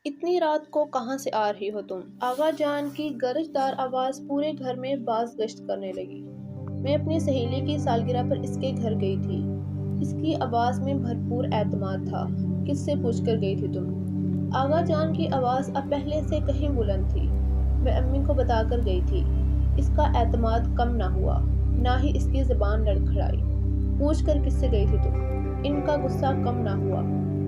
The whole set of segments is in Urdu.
اتنی رات کو کہاں سے آ رہی ہو تم؟ آغا جان کی گرجدار آواز پورے گھر میں باز گشت کرنے لگی۔ میں اپنی سہیلی کی سالگرہ پر اس کے گھر گئی تھی۔ اس کی آواز میں بھرپور اعتماد تھا۔ کس سے پوچھ کر گئی تھی تم؟ آغا جان کی آواز اب پہلے سے کہیں بلند تھی۔ میں امی کو بتا کر گئی تھی۔ اس کا اعتماد کم نہ ہوا، نہ ہی اس کی زبان لڑکھڑائی۔ پوچھ کر کس سے گئی تھی تم؟ ان کا غصہ کم نہ ہوا۔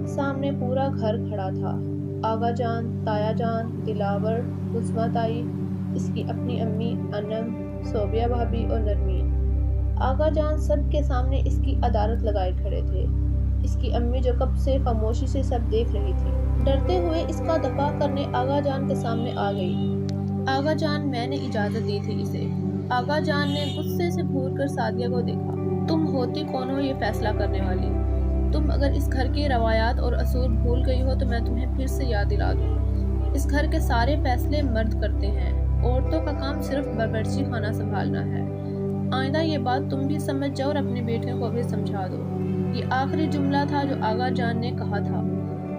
سامنے پورا گھر کھڑا تھا۔ آغا جان، تایا جان، دلاور، کسمہ تائی، اس کی اپنی امی انم، صوبیہ بھابی اور نرمین۔ آغا جان سب کے سامنے اس کی عدالت لگائے کھڑے تھے۔ اس کی امی جو کب سے خاموشی سے سب دیکھ رہی تھی، ڈرتے ہوئے اس کا دفاع کرنے آغا جان کے سامنے آ گئی۔ آغا جان، میں نے اجازت دی تھی اسے۔ آغا جان نے غصے سے گھور کر سعدیہ کو دیکھا۔ تم ہوتی کون ہو یہ فیصلہ کرنے والی؟ تم اگر اس گھر کی روایات اور اصول بھول گئی ہو تو میں تمہیں پھر سے یاد دلا دوں۔ اس گھر کے سارے فیصلے مرد کرتے ہیں۔ عورتوں کا کام صرف باورچی خانہ سنبھالنا ہے۔ آئندہ یہ بات تم بھی سمجھ جاؤ اور اپنی بیٹیوں کو بھی سمجھا دو۔ یہ آخری جملہ تھا جو آغا جان نے کہا تھا۔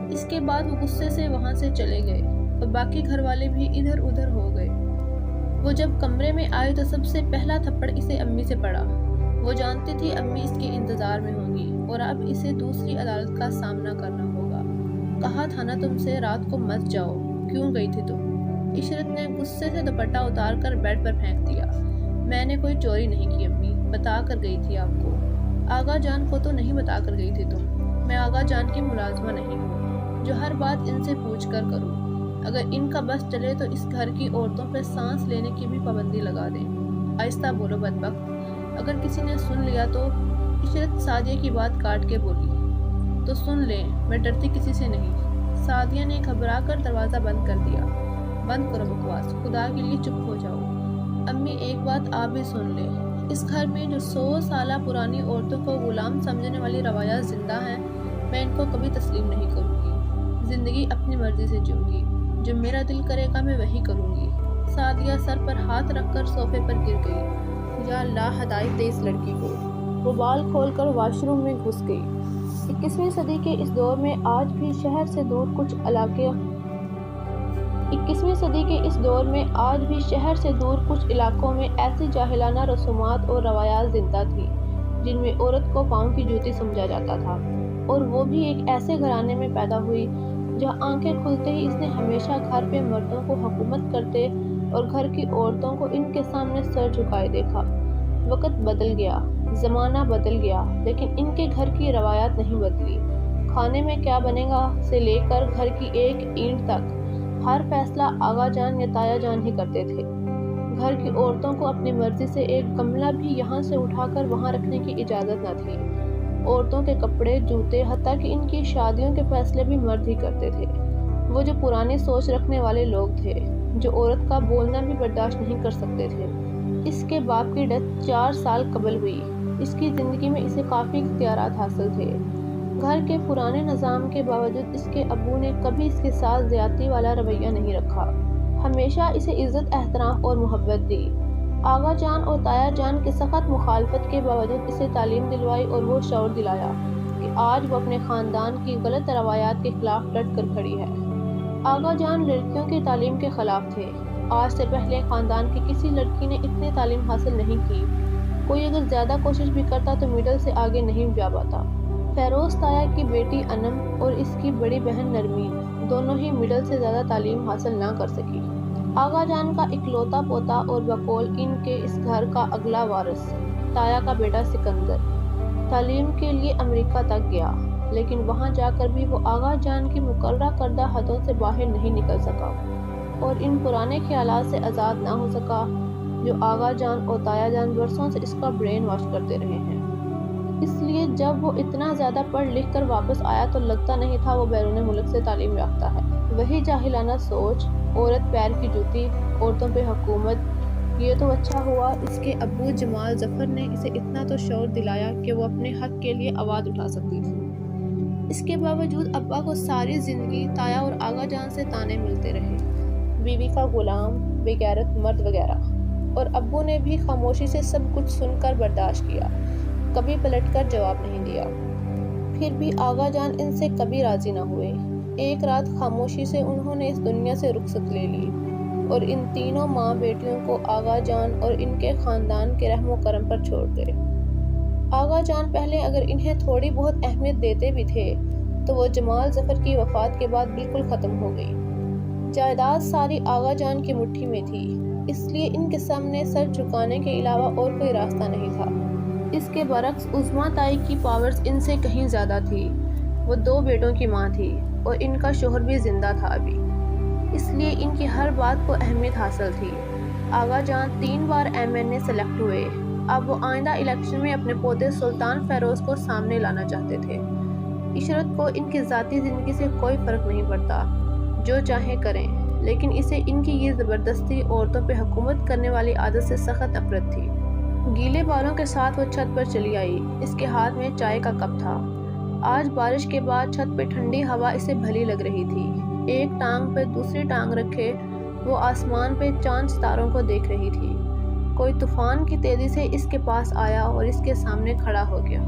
اس کے بعد وہ غصے سے وہاں سے چلے گئے اور باقی گھر والے بھی ادھر ادھر ہو گئے۔ وہ جب کمرے میں آئی تو سب سے پہلا تھپڑ اسے امی سے پڑا۔ وہ جانتی تھی امی اس کے انتظار میں ہوں گی اور اب اسے دوسری عدالت کا سامنا کرنا ہوگا۔ کہا تھا نا تم سے رات کو مت جاؤ، کیوں گئی تھی تم؟ عشرت نے غصے سے دوپٹہ اتار کر بیڈ پر پھینک دیا۔ میں نے کوئی چوری نہیں کی امی، بتا کر گئی تھی آپ کو۔ آغا جان کو تو نہیں بتا کر گئی تھی تم؟ میں آغا جان کی ملازمہ نہیں ہوں جو ہر بات ان سے پوچھ کر کروں۔ اگر ان کا بس چلے تو اس گھر کی عورتوں پہ سانس لینے کی بھی پابندی لگا دیں۔ آہستہ بولو بدبخت، اگر کسی نے سن لیا تو؟ عشرت سعدیہ کی بات کاٹ کے بولی۔ تو سن لیں، میں ڈرتی کسی سے نہیں۔ سعدیہ نے گھبرا کر دروازہ بند کر دیا۔ بند کرو بکواس، خدا کے لیے چپ ہو جاؤ۔ امی ایک بات آپ بھی سن لیں، اس گھر میں جو 100 سالہ پرانی عورتوں کو غلام سمجھنے والی روایات زندہ ہیں، میں ان کو کبھی تسلیم نہیں کروں گی۔ زندگی اپنی مرضی سے جیوں گی، جو میرا دل کرے گا میں وہی کروں گی۔ سعدیہ سر پر ہاتھ رکھ کر صوفے پر گر گئی۔ یا اللہ ہدایت دے اس لڑکی کو۔ وہ بال کھول کر واش روم میں گھس گئی۔ 21ویں صدی کے اس دور میں آج بھی شہر سے دور کچھ علاقوں میں ایسی جاہلانہ رسومات اور روایات زندہ تھیں جن میں عورت کو پاؤں کی جوتی سمجھا جاتا تھا، اور وہ بھی ایک ایسے گھرانے میں پیدا ہوئی جہاں آنکھیں کھلتے ہی اس نے ہمیشہ گھر پہ مردوں کو حکومت کرتے اور گھر کی عورتوں کو ان کے سامنے سر جھکائے دیکھا۔ وقت بدل گیا، زمانہ بدل گیا، لیکن ان کے گھر کی روایات نہیں بدلی۔ کھانے میں کیا بنے گا سے لے کر گھر کی ایک اینٹ تک ہر فیصلہ آغا جان یا تایا جان ہی کرتے تھے۔ گھر کی عورتوں کو اپنی مرضی سے ایک گملہ بھی یہاں سے اٹھا کر وہاں رکھنے کی اجازت نہ تھی۔ عورتوں کے کپڑے، جوتے، حتیٰ کہ ان کی شادیوں کے فیصلے بھی مرد ہی کرتے تھے۔ وہ جو پرانی سوچ رکھنے والے لوگ تھے، جو عورت کا بولنا بھی برداشت نہیں کر سکتے تھے۔ اس کے باپ کی ڈیتھ 4 سال قبل ہوئی۔ اس کی زندگی میں اسے کافی اختیارات حاصل تھے۔ گھر کے پرانے نظام کے باوجود اس کے ابو نے کبھی اس کے ساتھ زیادتی والا رویہ نہیں رکھا، ہمیشہ اسے عزت، احترام اور محبت دی۔ آغا جان اور تایا جان کی سخت مخالفت کے باوجود اسے تعلیم دلوائی اور وہ شعور دلایا کہ آج وہ اپنے خاندان کی غلط روایات کے خلاف ڈٹ کر کھڑی ہے۔ آغا جان لڑکیوں کی تعلیم کے خلاف تھے۔ آج سے پہلے خاندان کی کسی لڑکی نے اتنی تعلیم حاصل نہیں کی۔ کوئی اگر زیادہ کوشش بھی کرتا تو مڈل سے آگے نہیں جا پاتا۔ فیروز تایا کی بیٹی انم اور اس کی بڑی بہن نرمین دونوں ہی مڈل سے زیادہ تعلیم حاصل نہ کر سکی۔ آغا جان کا اکلوتا پوتا اور بقول ان کے اس گھر کا اگلا وارث تایا کا بیٹا سکندر تعلیم کے لیے امریکہ تک گیا، لیکن وہاں جا کر بھی وہ آغا جان کی مقررہ کردہ حدوں سے باہر نہیں نکل سکا اور ان پرانے خیالات سے آزاد نہ ہو سکا جو آغا جان اور تایا جان برسوں سے اس کا برین واش کرتے رہے ہیں۔ اس لیے جب وہ اتنا زیادہ پڑھ لکھ کر واپس آیا تو لگتا نہیں تھا وہ بیرون ملک سے تعلیم یافتہ ہے۔ وہی جاہلانہ سوچ، عورت پیر کی جوتی، عورتوں پہ حکومت۔ یہ تو اچھا ہوا اس کے ابو جمال ظفر نے اسے اتنا تو شعور دلایا کہ وہ اپنے حق کے لیے آواز اٹھا سکتی تھی۔ اس کے باوجود ابا کو ساری زندگی تایا اور آغا جان سے تانے ملتے رہے، بیوی کا غلام، بے غیرت مرد وغیرہ، اور ابو نے بھی خاموشی سے سب کچھ سن کر برداشت کیا، کبھی پلٹ کر جواب نہیں دیا۔ پھر بھی آغا جان ان سے کبھی راضی نہ ہوئے۔ ایک رات خاموشی سے انہوں نے اس دنیا سے رخصت لے لی اور ان تینوں ماں بیٹیوں کو آغا جان اور ان کے خاندان کے رحم و کرم پر چھوڑ گئے۔ آغا جان پہلے اگر انہیں تھوڑی بہت اہمیت دیتے بھی تھے تو وہ جمال ظفر کی وفات کے بعد بالکل ختم ہو گئی۔ جائیداد ساری آغا جان کی مٹھی میں تھی، اس لیے ان کے سامنے سر جھکانے کے علاوہ اور کوئی راستہ نہیں تھا۔ اس کے برعکس عظمیٰ تائی کی پاورز ان سے کہیں زیادہ تھی۔ وہ 2 بیٹوں کی ماں تھی اور ان کا شوہر بھی زندہ تھا ابھی، اس لیے ان کی ہر بات کو اہمیت حاصل تھی۔ آغا جان 3 بار MNA سلیکٹ ہوئے۔ اب وہ آئندہ الیکشن میں اپنے پوتے سلطان فیروز کو سامنے لانا چاہتے تھے۔ عشرت کو ان کی ذاتی زندگی سے کوئی فرق نہیں پڑتا، جو چاہیں کریں، لیکن اسے ان کی یہ زبردستی عورتوں پہ حکومت کرنے والی عادت سے سخت نفرت تھی۔ گیلے بالوں کے ساتھ وہ چھت پر چلی آئی۔ اس کے ہاتھ میں چائے کا کپ تھا۔ آج بارش کے بعد چھت پہ ٹھنڈی ہوا اسے بھلی لگ رہی تھی۔ ایک ٹانگ پہ دوسری ٹانگ رکھے وہ آسمان پہ چاند ستاروں کو دیکھ رہی تھی۔ کوئی طوفان کی تیزی سے اس کے پاس آیا اور اس کے سامنے کھڑا ہو گیا۔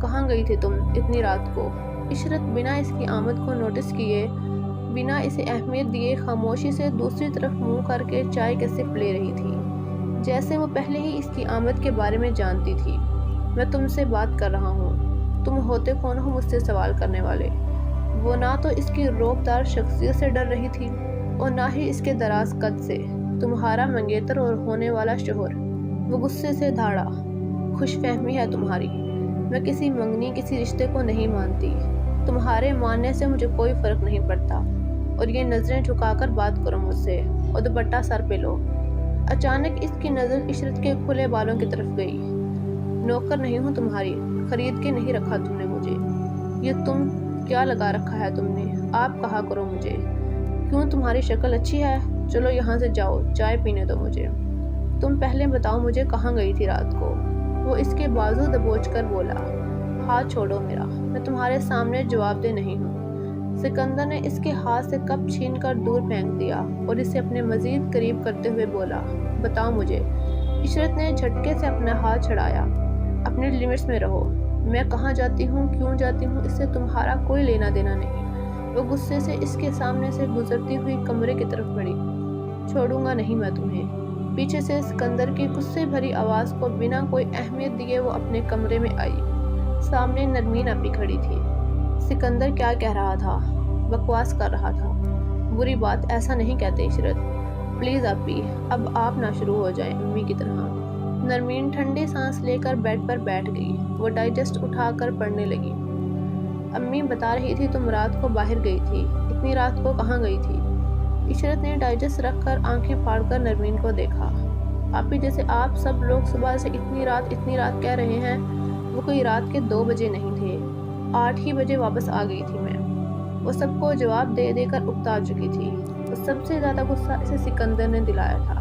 کہاں گئی تھی تم اتنی رات کو؟ عشرت بنا اس کی آمد کو نوٹس کیے، بنا اسے اہمیت دیے خاموشی سے دوسری طرف منہ کر کے چائے کا سپ لے رہی تھی، جیسے وہ پہلے ہی اس کی آمد کے بارے میں جانتی تھی۔ میں تم سے بات کر رہا ہوں، تم ہوتے کون ہو مجھ سے سوال کرنے والے؟ وہ نہ تو اس کی روبدار شخصیت سے ڈر رہی تھی اور نہ ہی اس کے دراز قد سے۔ تمہارا منگیتر اور ہونے والا شوہر۔ وہ غصے سے دھاڑا۔ خوش فہمی ہے تمہاری۔ میں کسی منگنی کسی رشتے کو نہیں مانتی۔ تمہارے ماننے سے مجھے کوئی فرق نہیں پڑتا، اور یہ نظریں جھکا کر بات کرو مجھ سے اور دوپٹہ سر پہ لو۔ اچانک اس کی نظر عشرت کے کھلے بالوں کی طرف گئی۔ نوکر نہیں ہوں تمہاری، خرید کے نہیں رکھا تم نے مجھے۔ یہ تم کیا لگا رکھا ہے تم نے؟ آپ کہا کرو مجھے۔ کیوں تمہاری شکل اچھی ہے؟ چلو یہاں سے جاؤ، چائے پینے دو مجھے۔ تم پہلے بتاؤ مجھے کہاں گئی تھی رات کو؟ وہ اس کے بازو دبوچ کر بولا۔ ہاتھ چھوڑو میرا، میں تمہارے سامنے جواب دہ نہیں ہوں۔ سکندر نے اس کے ہاتھ سے کپ چھین کر دور پھینک دیا اور اسے اپنے مزید قریب کرتے ہوئے بولا، بتاؤ مجھے۔ عشرت نے جھٹکے سے اپنا ہاتھ چھڑایا۔ اپنے لیمٹس میں رہو۔ میں کہاں جاتی ہوں، کیوں جاتی ہوں، اس سے تمہارا کوئی لینا دینا نہیں۔ وہ غصے سے اس کے سامنے سے گزرتی ہوئی کمرے کی طرف بڑھی۔ چھوڑوں گا نہیں میں تمہیں۔ پیچھے سے سکندر کی غصے بھری آواز کو بنا کوئی اہمیت دیے وہ اپنے کمرے میں آئی۔ سامنے نرمین آپی کھڑی تھی۔ سکندر کیا کہہ رہا تھا؟ بکواس کر رہا تھا۔ بری بات ایسا نہیں کہتے عشرت، پلیز آپی، اب آپ نہ شروع ہو جائیں امی کی طرح۔ نرمین ٹھنڈی سانس لے کر بیڈ پر بیٹھ گئی۔ وہ ڈائجسٹ اٹھا کر پڑھنے لگی۔ امی بتا رہی تھی تم رات کو باہر گئی تھی، اتنی رات کو کہاں گئی تھی؟ عشرت نے ڈائجسٹ رکھ کر آنکھیں پھاڑ کر نرمین کو دیکھا۔ آپی جیسے آپ سب لوگ صبح سے اتنی رات کہہ رہے ہیں، وہ کوئی رات کے 2 بجے نہیں تھے، 8 ہی بجے واپس آ گئی تھی میں۔ وہ سب کو جواب دے دے کر اکتا چکی تھی۔ سب سے زیادہ غصہ اسے سکندر نے دلایا تھا۔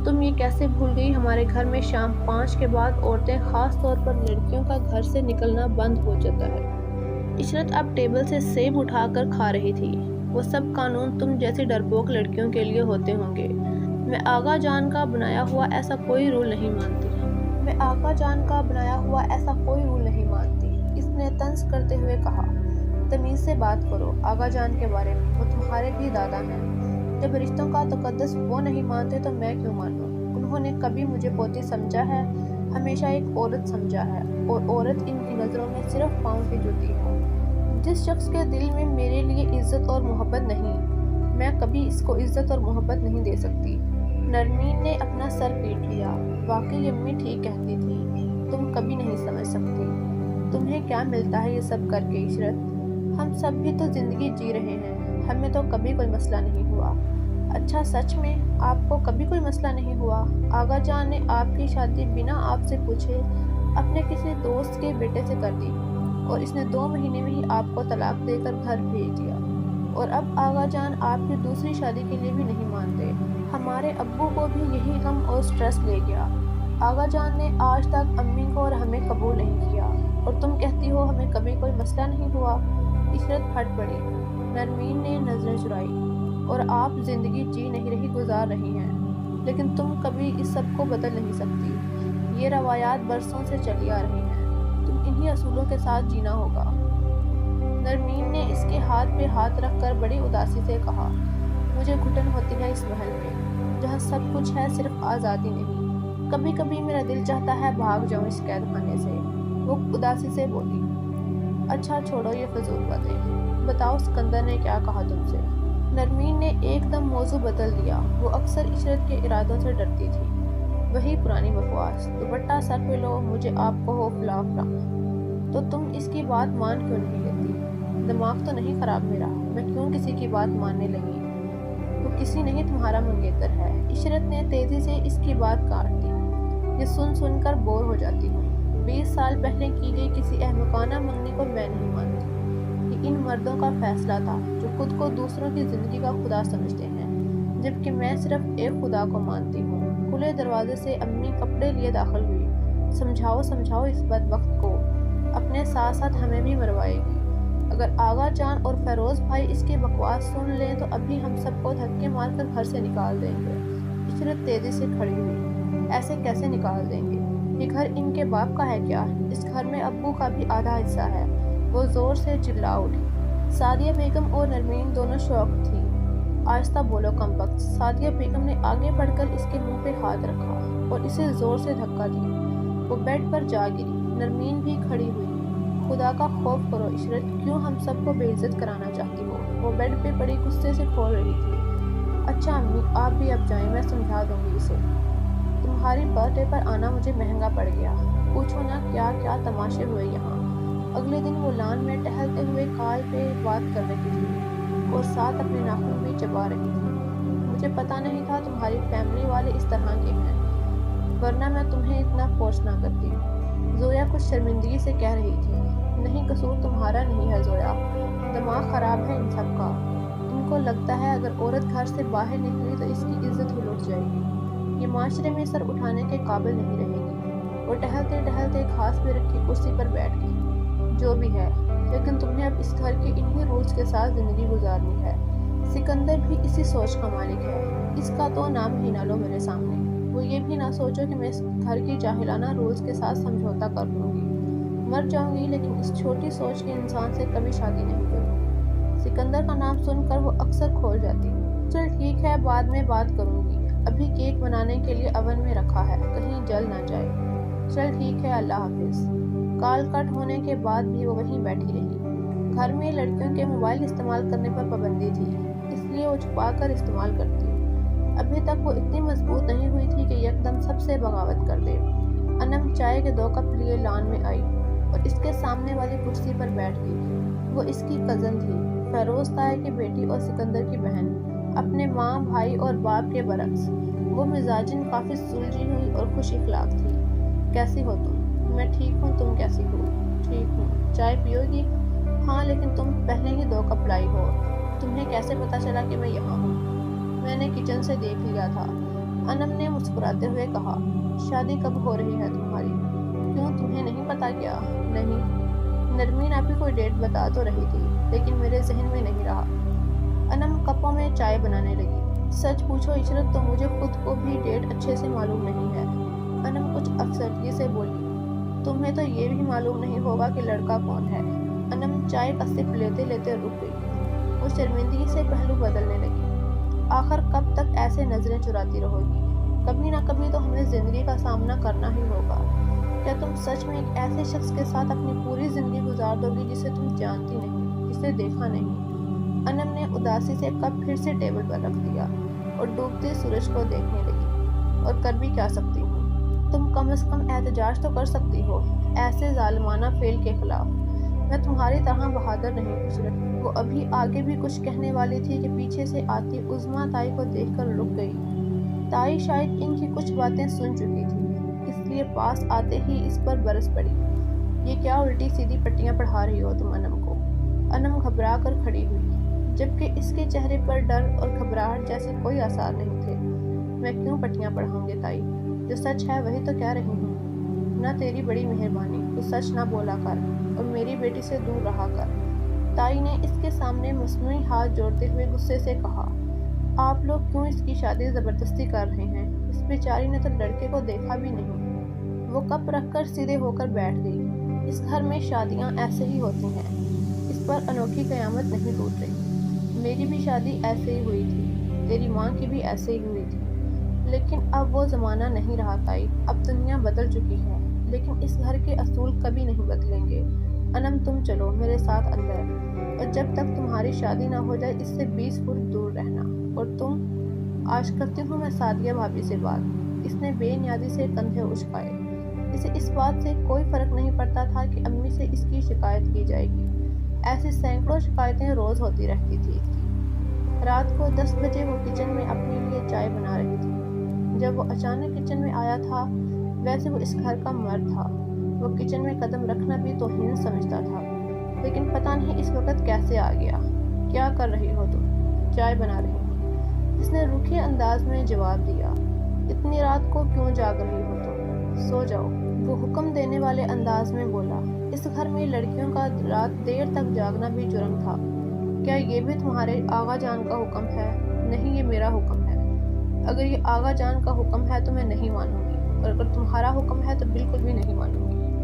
تم یہ کیسے بھول گئی ہمارے گھر میں شام 5 کے بعد عورتیں، خاص طور پر لڑکیوں کا گھر سے نکلنا بند ہو جاتا ہے۔ عشرت اب ٹیبل سے سیب اٹھا کر کھا رہی تھی۔ وہ سب قانون تم جیسی ڈرپوک لڑکیوں کے لیے ہوتے ہوں گے۔ میں آغا جان کا بنایا ہوا ایسا کوئی رول نہیں مانتی۔ میں آغا جان کا بنایا ہوا ایسا کوئی رول نہیں مانتی، اس نے طنز کرتے ہوئے کہا۔ تمیز سے بات کرو آغا جان کے بارے میں، وہ تمہارے بھی دادا ہیں۔ جب رشتوں کا تقدس وہ نہیں مانتے تو میں کیوں مانوں؟ انہوں نے کبھی مجھے پوتی سمجھا ہے؟ ہمیشہ ایک عورت سمجھا ہے، اور عورت ان کی نظروں میں صرف پاؤں کی جوتی ہے۔ جس شخص کے دل میں میرے لیے عزت اور محبت نہیں، میں کبھی اس کو عزت اور محبت نہیں دے سکتی۔ نرمین نے اپنا سر پیٹ لیا۔ واقعی امی ٹھیک کہتی تھی، تم کبھی نہیں سمجھ سکتی۔ تمہیں کیا ملتا ہے یہ سب کر کے عشرت؟ ہم سب بھی تو زندگی جی رہے ہیں، ہمیں تو کبھی کوئی مسئلہ نہیں ہوا۔ اچھا سچ میں آپ کو کبھی کوئی مسئلہ نہیں ہوا؟ آغا جان نے آپ کی شادی بنا آپ سے پوچھے اپنے کسی دوست کے بیٹے سے کر دی، اور اس نے 2 مہینے میں ہی آپ کو طلاق دے کر گھر بھیج دیا، اور اب آغا جان آپ کی دوسری شادی کے لیے بھی نہیں مانتے۔ ہمارے ابو کو بھی یہی غم اور سٹریس لے گیا۔ آغا جان نے آج تک امی کو اور ہمیں قبول نہیں کیا، اور تم کہتی ہو ہمیں کبھی کوئی مسئلہ نہیں ہوا۔ عشرت پھٹ پڑی۔ نرمین نے نظریں چرائی۔ اور آپ زندگی جی نہیں رہی، گزار رہی ہیں، لیکن تم کبھی اس سب کو بدل نہیں سکتی۔ یہ روایات برسوں سے چلی آ رہی ہیں، تم انہی اصولوں کے ساتھ جینا ہوگا۔ نرمین نے اس کے ہاتھ پہ ہاتھ رکھ کر بڑی اداسی سے کہا، مجھے گھٹن ہوتی ہے اس محل میں جہاں سب کچھ ہے، صرف آزادی نہیں۔ کبھی کبھی میرا دل چاہتا ہے بھاگ جاؤں اس قید خانے سے۔ وہ اداسی سے بولی۔ اچھا چھوڑو یہ فضول باتیں، بتاؤ سکندر نے کیا کہا تم سے؟ نرمین نے ایک دم موضوع بدل دیا۔ وہ اکثر عشرت کے ارادوں سے ڈرتی تھی۔ وہی پرانی بکواس، دوپٹہ سر پہ لو، مجھے آپ کو ہو فلاں فلاں۔ تو تم اس کی بات مان کیوں نہیں لیتی؟ دماغ تو نہیں خراب میرا، میں کیوں کسی کی بات ماننے لگی؟ وہ کسی نہیں تمہارا منگیتر ہے۔ عشرت نے تیزی سے اس کی بات کاٹ دی۔ یہ سن سن کر بور ہو جاتی ہوں۔ 20 سال پہلے کی گئی کسی احمقانہ منگنی کو میں نہیں مانتی۔ یہ ان مردوں کا فیصلہ تھا جو خود کو دوسروں کی زندگی کا خدا سمجھتے ہیں، جبکہ میں صرف ایک خدا کو مانتی ہوں۔ کھلے دروازے سے امی کپڑے لیے داخل ہوئی۔ سمجھاؤ سمجھاؤ اس بدبخت کو، اپنے ساتھ ساتھ ہمیں بھی مروائے گی۔ اگر آغا جان اور فیروز بھائی اس کی بکواس سن لیں تو ابھی ہم سب کو دھکے مار کر گھر سے نکال دیں گے۔ عشرت تیزی سے کھڑی ہوئی۔ ایسے کیسے نکال دیں گے؟ یہ گھر ان کے باپ کا ہے کیا؟ اس گھر میں ابو کا بھی آدھا حصہ ہے۔ وہ زور سے چلا اٹھی۔ سعدیہ بیگم اور نرمین دونوں شاکڈ تھی۔ آہستہ بولو کمبخت۔ سعدیہ بیگم نے آگے بڑھ کر اس کے منہ پہ ہاتھ رکھا اور اسے زور سے دھکا دیا۔ وہ بیڈ پر جا گری۔ نرمین بھی کھڑی ہوئی۔ خدا کا خوف کرو عشرت، کیوں ہم سب کو بے عزت کرانا چاہتی ہو؟ وہ بیڈ پہ پڑی غصے سے کھول رہی تھی۔ اچھا امی، آپ بھی اب جائیں، میں سمجھا دوں گی اسے۔ تمہاری برتھ ڈے پر آنا مجھے مہنگا پڑ گیا۔ پوچھو نا کیا کیا تماشے ہوئے یہاں۔ اگلے دن وہ لان میں ٹہلتے ہوئے کال پہ بات کر رہی تھی اور ساتھ اپنے ناخن بھی چبا رہی تھی۔ مجھے پتا نہیں تھا تمہاری فیملی والے اس طرح کے ہیں، ورنہ میں تمہیں اتنا فورس نہ کرتی۔ زویا کچھ شرمندگی سے کہہ رہی تھی۔ نہیں، قصور تمہارا نہیں ہے زویا، دماغ خراب ہے ان سب کا۔ ان کو لگتا ہے اگر عورت گھر سے باہر نکلی تو اس کی عزت ہی لٹ جائے گی، یہ معاشرے میں سر اٹھانے کے قابل نہیں رہے گی۔ وہ ٹہلتے ٹہلتے گھاس پہ رکھی کرسی پر بیٹھ گئی۔ جو بھی ہے، لیکن تمہیں اب اس گھر کے انہی رولز کے ساتھ زندگی گزارنی ہے۔ سکندر بھی اسی سوچ کا مالک ہے، اس کا تو نام ہی نہ لو میرے سامنے۔ وہ یہ بھی نہ سوچو کہ میں اس گھر کی جاہلانہ رولز کے ساتھ سمجھوتا کر لوں گی۔ مر جاؤں گی لیکن اس چھوٹی سوچ کے انسان سے کبھی شادی نہیں کروں۔ سکندر کا نام سن کر وہ اکثر کھول جاتی۔ چل ٹھیک ہے، بعد میں بات کروں گی، ابھی کیک بنانے کے لیے اوون میں رکھا ہے، کہیں جل نہ جائے۔ چل ٹھیک ہے، اللہ حافظ۔ کال کٹ ہونے کے بعد بھی وہ وہیں بیٹھی رہی۔ گھر میں لڑکیوں کے موبائل استعمال کرنے پر پابندی تھی، اس لیے وہ چھپا کر استعمال کرتی۔ ابھی تک وہ اتنی مضبوط نہیں ہوئی تھی کہ یکدم سب سے بغاوت کر دے۔ انم چائے کے 2 کپ لیے لان میں آئی اور اس کے سامنے والی کرسی پر بیٹھ گئی۔ وہ اس کی کزن تھی، فیروز تائی کی بیٹی اور سکندر کی بہن، اپنے ماں بھائی اور باپ کے برعکس۔ وہ مزاجن کافی سلجھی ہوئی اور خوش اخلاق تھی۔ کیسی ہو تم؟ میں ٹھیک ہوں، تم کیسی ہو؟ ٹھیک ہوں۔ چائے پیو گی؟ ہاں، لیکن تم پہلے ہی 2 کپ لائی ہو۔ تمہیں کیسے پتا چلا کہ میں یہاں ہوں؟ میں نے کچن سے دیکھ لیا تھا، انم نے مسکراتے ہوئے کہا۔ شادی کب ہو رہی ہے تمہاری؟ کیوں، تمہیں نہیں پتا کیا؟ نہیں، نرمین ابھی کوئی ڈیٹ بتا تو رہی تھی لیکن میرے ذہن میں نہیں رہا۔ انم کپوں میں چائے بنانے لگی۔ سچ پوچھو عشرت تو مجھے خود کو بھی ڈیٹ اچھے سے معلوم نہیں ہے۔ انم کچھ افسردگی سے بولی۔ تمہیں تو یہ بھی معلوم نہیں ہوگا کہ لڑکا کون ہے۔ انم چائے کا سپ لیتے لیتے رک گئی۔ وہ شرمندگی سے پہلو بدلنے لگی۔ آخر کب تک ایسے نظریں چراتی رہو گی؟ کبھی نہ کبھی تو ہمیں زندگی کا سامنا کرنا ہی ہوگا۔ کیا تم سچ میں ایک ایسے شخص کے ساتھ اپنی پوری زندگی گزار دو گی جسے تم جانتی نہیں، جسے دیکھا نہیں؟ انم نے اداسی سے کپ پھر سے ٹیبل پر رکھ دیا اور ڈوبتے سورج کو دیکھنے لگی۔ اور کر بھی کیا سکتی ہوں؟ تم کم از کم احتجاج تو کر سکتی ہو ایسے ظالمانہ فعل کے خلاف۔ میں تمہاری طرح بہادر نہیں عشرت۔ وہ ابھی آگے بھی کچھ کہنے والی تھی کہ پیچھے سے آتی عظمیٰ تائی کو دیکھ کر رک گئی۔ تائی شاید ان کی کچھ باتیں سن چکی تھی، اس لیے پاس آتے ہی اس پر برس پڑی۔ یہ کیا الٹی سیدھی پٹیاں پڑھا رہی ہو تم انم کو؟ انم گھبرا کر کھڑی ہوئی، جبکہ اس کے چہرے پر ڈر اور گھبراہٹ جیسے کوئی آثار نہیں تھے۔ میں کیوں پٹیاں پڑھاؤں گی تائی؟ جو سچ ہے وہی تو کہہ رہی ہوں۔ نہ تیری بڑی مہربانی، تو سچ نہ بولا کر اور میری بیٹی سے دور رہا کر۔ تائی نے اس کے سامنے مصنوعی ہاتھ جوڑتے ہوئے غصے سے کہا۔ آپ لوگ کیوں اس کی شادی زبردستی کر رہے ہیں؟ اس بیچاری نے تو لڑکے کو دیکھا بھی نہیں۔ وہ کپ رکھ کر سیدھے ہو کر بیٹھ گئی۔ اس گھر میں شادیاں ایسے ہی ہوتی ہیں، اس پر انوکھی قیامت نہیں ٹوٹ رہی۔ میری بھی شادی ایسے ہی ہوئی تھی، تیری ماں کی بھی ایسے ہی ہوئی تھی، لیکن اب وہ زمانہ نہیں رہا تائی، اب دنیا بدل چکی ہے، لیکن اس گھر کے اصول کبھی نہیں بدلیں گے۔ انم تم چلو میرے ساتھ اندر، اور جب تک تمہاری شادی نہ ہو جائے اس سے 20 فٹ دور رہنا۔ اور تم؟ آج کرتی ہوں میں سعدیہ بھابھی سے بات۔ اس نے بے نیازی سے کندھے اچکائے۔ اسے اس بات سے کوئی فرق نہیں پڑتا تھا کہ امی سے اس کی شکایت کی جائے گی۔ ایسی سینکڑوں شکایتیں روز ہوتی رہتی تھی اس کی۔ رات کو 10 بجے وہ کچن میں اپنے لیے چائے بنا رہی تھی جب وہ اچانک کچن میں آیا تھا۔ ویسے وہ اس گھر کا مرد تھا، وہ کچن میں قدم رکھنا بھی توہین سمجھتا تھا، لیکن پتہ نہیں اس وقت کیسے آ گیا۔ کیا کر رہی ہو تم؟ چائے بنا رہی ہوں، اس نے روکھے انداز میں جواب دیا۔ اتنی رات کو کیوں جاگ رہی ہو تم؟ سو جاؤ، وہ حکم دینے والے انداز میں بولا۔ اس گھر میں لڑکیوں کا رات دیر تک جاگنا بھی جرم تھا۔ کیا یہ بھی تمہارے آغا جان کا حکم ہے؟ نہیں، یہ میرا حکم ہے۔ اگر یہ آغا جان کا حکم ہے تو میں نہیں مانوں گی، اور اگر تمہارا حکم ہے تو بالکل بھی نہیں مانوں گی۔